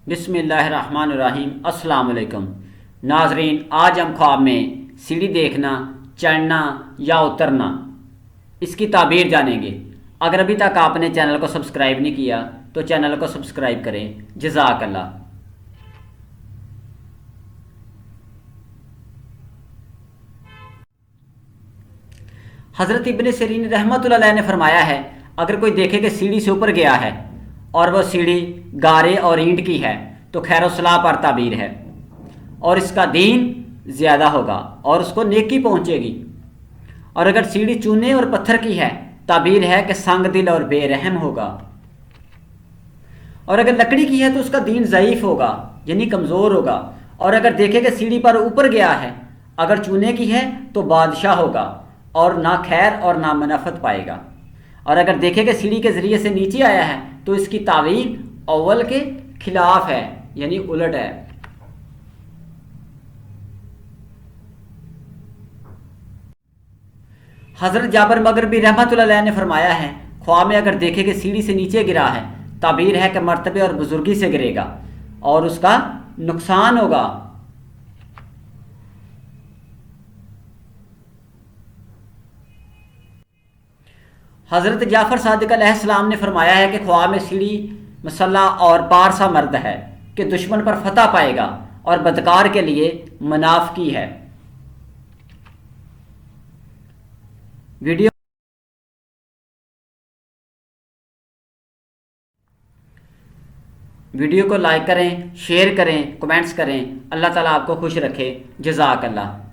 بسم اللہ الرحمن الرحیم۔ السلام علیکم ناظرین، آج ہم خواب میں سیڑھی دیکھنا، چڑھنا یا اترنا، اس کی تعبیر جانیں گے۔ اگر ابھی تک آپ نے چینل کو سبسکرائب نہیں کیا تو چینل کو سبسکرائب کریں۔ جزاک اللہ۔ حضرت ابن سیرین رحمۃ اللہ علیہ نے فرمایا ہے، اگر کوئی دیکھے کہ سیڑھی سے اوپر گیا ہے اور وہ سیڑھی گارے اور اینٹ کی ہے تو خیر و صلاح پر تعبیر ہے، اور اس کا دین زیادہ ہوگا اور اس کو نیکی پہنچے گی۔ اور اگر سیڑھی چونے اور پتھر کی ہے، تعبیر ہے کہ سنگ دل اور بے رحم ہوگا۔ اور اگر لکڑی کی ہے تو اس کا دین ضعیف ہوگا، یعنی کمزور ہوگا۔ اور اگر دیکھے کہ سیڑھی پر اوپر گیا ہے، اگر چونے کی ہے تو بادشاہ ہوگا اور نہ خیر اور نہ منافت پائے گا۔ اور اگر دیکھے کہ سیڑھی کے ذریعے سے نیچے آیا ہے تو اس کی تعبیر اول کے خلاف ہے، یعنی الٹ ہے۔ حضرت جابر مغربی رحمۃ اللہ علیہ نے فرمایا ہے، خواب میں اگر دیکھے کہ سیڑھی سے نیچے گرا ہے، تعبیر ہے کہ مرتبے اور بزرگی سے گرے گا اور اس کا نقصان ہوگا۔ حضرت جعفر صادق علیہ السلام نے فرمایا ہے کہ خواب میں سیڑھی مسلح اور پارسا مرد ہے کہ دشمن پر فتح پائے گا اور بدکار کے لیے منافقی ہے۔ ویڈیو کو لائک کریں، شیئر کریں، کمنٹس کریں۔ اللہ تعالیٰ آپ کو خوش رکھے۔ جزاک اللہ۔